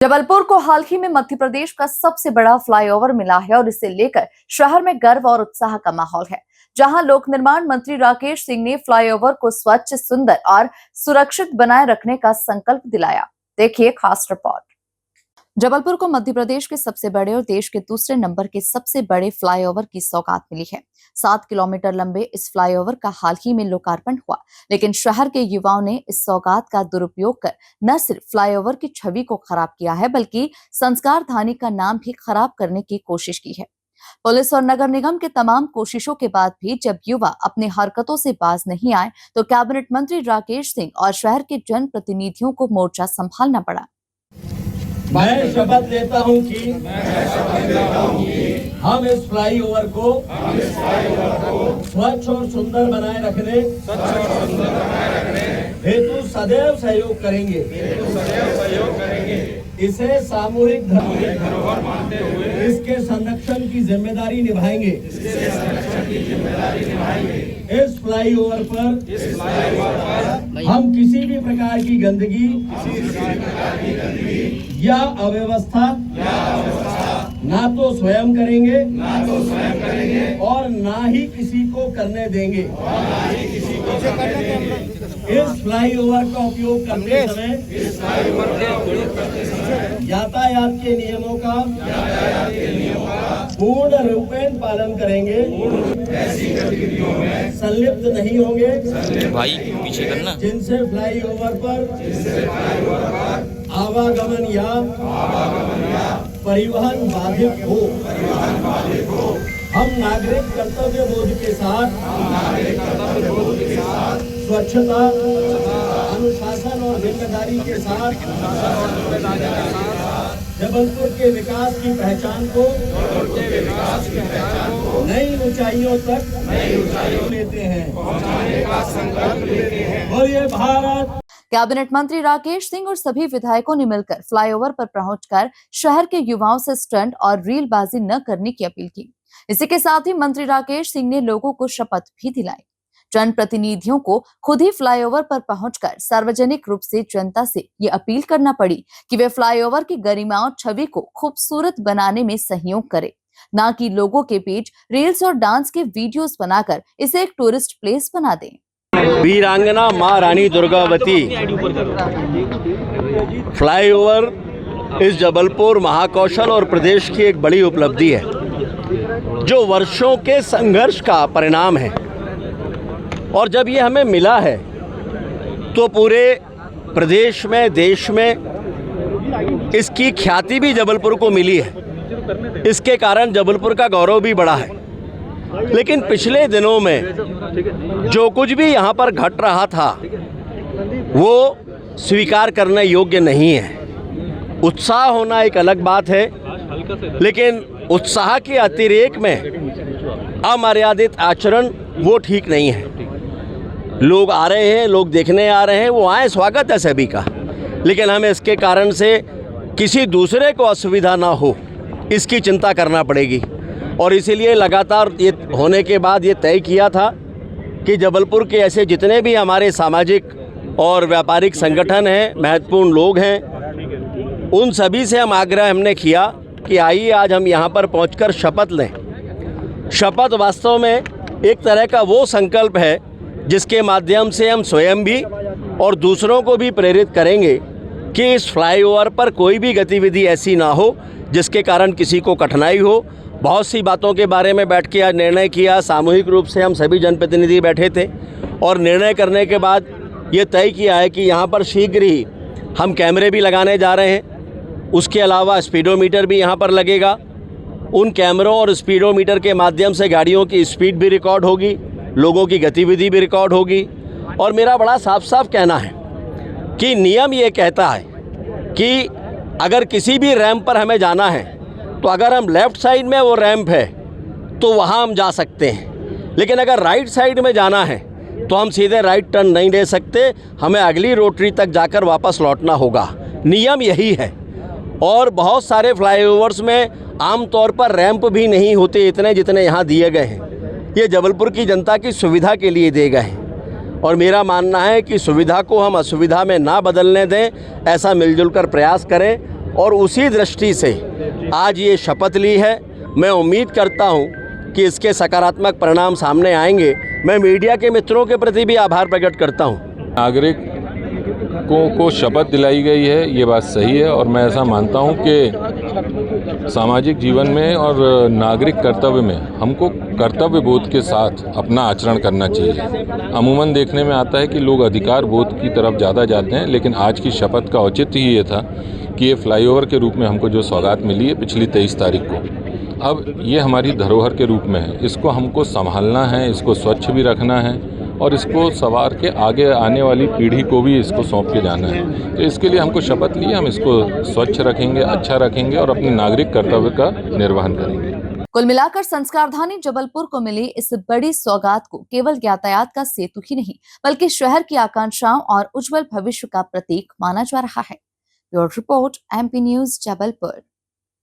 जबलपुर को हाल ही में मध्य प्रदेश का सबसे बड़ा फ्लाईओवर मिला है और इसे लेकर शहर में गर्व और उत्साह का माहौल है। जहां लोक निर्माण मंत्री राकेश सिंह ने फ्लाईओवर को स्वच्छ, सुंदर और सुरक्षित बनाए रखने का संकल्प दिलाया। देखिए खास रिपोर्ट। जबलपुर को मध्य प्रदेश के सबसे बड़े और देश के दूसरे नंबर के सबसे बड़े फ्लाईओवर की सौगात मिली है। 7 किलोमीटर लंबे इस फ्लाईओवर का हाल ही में लोकार्पण हुआ, लेकिन शहर के युवाओं ने इस सौगात का दुरुपयोग कर न सिर्फ फ्लाईओवर की छवि को खराब किया है, बल्कि संस्कार धानी का नाम भी खराब करने की कोशिश की है। पुलिस और नगर निगम के तमाम कोशिशों के बाद भी जब युवा अपनी हरकतों से बाज नहीं आए, तो कैबिनेट मंत्री राकेश सिंह और शहर के जनप्रतिनिधियों को मोर्चा संभालना पड़ा। मैं शपथ लेता हूं कि हम इस फ्लाईओवर को स्वच्छ और सुंदर बनाए रखने हेतु सदैव सहयोग करेंगे। इसे सामूहिक धरोहर मानते हुए इसके संरक्षण की जिम्मेदारी निभाएंगे। इस फ्लाईओवर पर हम किसी भी प्रकार की गंदगी या अव्यवस्था ना तो स्वयं करेंगे और ना ही किसी को करने देंगे। इस फ्लाईओवर का उपयोग करते समय यातायात के नियमों का पूर्ण रूपेण पालन करेंगे। ऐसी गतिविधियों में संलिप्त नहीं होंगे भाई पीछे करना, जिनसे फ्लाईओवर पर आवागमन या परिवहन बाधित हो। हम नागरिक कर्तव्य बोध के साथ स्वच्छता, अनुशासन और जिम्मेदारी के साथ जबलपुर के विकास की पहचान को नई ऊंचाइयों तक लेते हैं। बोलिए भारत। कैबिनेट मंत्री राकेश सिंह और सभी विधायकों ने मिलकर फ्लाईओवर पर पहुंचकर शहर के युवाओं से स्टंट और रीलबाजी न करने की अपील की। इसी के साथ ही मंत्री राकेश सिंह ने लोगों को शपथ भी दिलाई। जनप्रतिनिधियों को खुद ही फ्लाईओवर पर पहुंचकर सार्वजनिक रूप से जनता से ये अपील करना पड़ी कि वे फ्लाईओवर की गरिमा और छवि को खूबसूरत बनाने में सहयोग करें, न कि लोगों के बीच रील्स और डांस के वीडियोस बनाकर इसे एक टूरिस्ट प्लेस बना दें। वीरांगना मां रानी दुर्गावती फ्लाईओवर इस जबलपुर, महाकौशल और प्रदेश की एक बड़ी उपलब्धि है, जो वर्षों के संघर्ष का परिणाम है। और जब ये हमें मिला है तो पूरे प्रदेश में, देश में इसकी ख्याति भी जबलपुर को मिली है। इसके कारण जबलपुर का गौरव भी बढ़ा है। लेकिन पिछले दिनों में जो कुछ भी यहाँ पर घट रहा था वो स्वीकार करने योग्य नहीं है। उत्साह होना एक अलग बात है, लेकिन उत्साह के अतिरेक में अमर्यादित आचरण वो ठीक नहीं है। लोग आ रहे हैं, लोग देखने आ रहे हैं, वो आए, स्वागत है सभी का, लेकिन हमें इसके कारण से किसी दूसरे को असुविधा ना हो, इसकी चिंता करना पड़ेगी। और इसीलिए लगातार ये होने के बाद ये तय किया था कि जबलपुर के ऐसे जितने भी हमारे सामाजिक और व्यापारिक संगठन हैं, महत्वपूर्ण लोग हैं, उन सभी से हम आग्रह हमने किया कि आइए आज हम यहाँ पर पहुँचकर शपथ लें। शपथ वास्तव में एक तरह का वो संकल्प है जिसके माध्यम से हम स्वयं भी और दूसरों को भी प्रेरित करेंगे कि इस फ्लाईओवर पर कोई भी गतिविधि ऐसी ना हो जिसके कारण किसी को कठिनाई हो। बहुत सी बातों के बारे में बैठ के आज निर्णय किया। सामूहिक रूप से हम सभी जनप्रतिनिधि बैठे थे और निर्णय करने के बाद ये तय किया है कि यहाँ पर शीघ्र ही हम कैमरे भी लगाने जा रहे हैं। उसके अलावा स्पीडोमीटर भी यहाँ पर लगेगा। उन कैमरों और स्पीडोमीटर के माध्यम से गाड़ियों की स्पीड भी रिकॉर्ड होगी, लोगों की गतिविधि भी रिकॉर्ड होगी। और मेरा बड़ा साफ साफ कहना है कि नियम ये कहता है कि अगर किसी भी रैंप पर हमें जाना है तो अगर हम लेफ़्ट साइड में वो रैंप है तो वहाँ हम जा सकते हैं, लेकिन अगर राइट साइड में जाना है तो हम सीधे राइट टर्न नहीं ले सकते, हमें अगली रोटरी तक जाकर वापस लौटना होगा। नियम यही है। और बहुत सारे फ्लाईओवर्स में आमतौर पर रैंप भी नहीं होते इतने जितने यहाँ दिए गए हैं। ये जबलपुर की जनता की सुविधा के लिए दिए गए हैं और मेरा मानना है कि सुविधा को हम असुविधा में ना बदलने दें, ऐसा मिलजुल कर प्रयास करें। और उसी दृष्टि से आज ये शपथ ली है। मैं उम्मीद करता हूँ कि इसके सकारात्मक परिणाम सामने आएंगे। मैं मीडिया के मित्रों के प्रति भी आभार प्रकट करता हूँ। नागरिकों को शपथ दिलाई गई है, ये बात सही है और मैं ऐसा मानता हूँ कि सामाजिक जीवन में और नागरिक कर्तव्य में हमको कर्तव्य बोध के साथ अपना आचरण करना चाहिए। अमूमन देखने में आता है कि लोग अधिकार बोध की तरफ ज़्यादा जाते हैं, लेकिन आज की शपथ का औचित्य ही ये था कि ये फ्लाईओवर के रूप में हमको जो सौगात मिली है पिछली 23 तारीख को, अब ये हमारी धरोहर के रूप में है। इसको हमको संभालना है, इसको स्वच्छ भी रखना है और इसको संवार के आगे आने वाली पीढ़ी को भी इसको सौंप के जाना है। तो इसके लिए हमको शपथ ली, हम इसको स्वच्छ रखेंगे, अच्छा रखेंगे और अपने नागरिक कर्तव्य का निर्वहन करेंगे। कुल मिलाकर संस्कारधानी जबलपुर को मिली इस बड़ी सौगात को केवल यातायात का सेतु ही नहीं बल्कि शहर की आकांक्षाओं और उज्जवल भविष्य का प्रतीक माना जा रहा है। Bureau report, MP news, Jabalpur.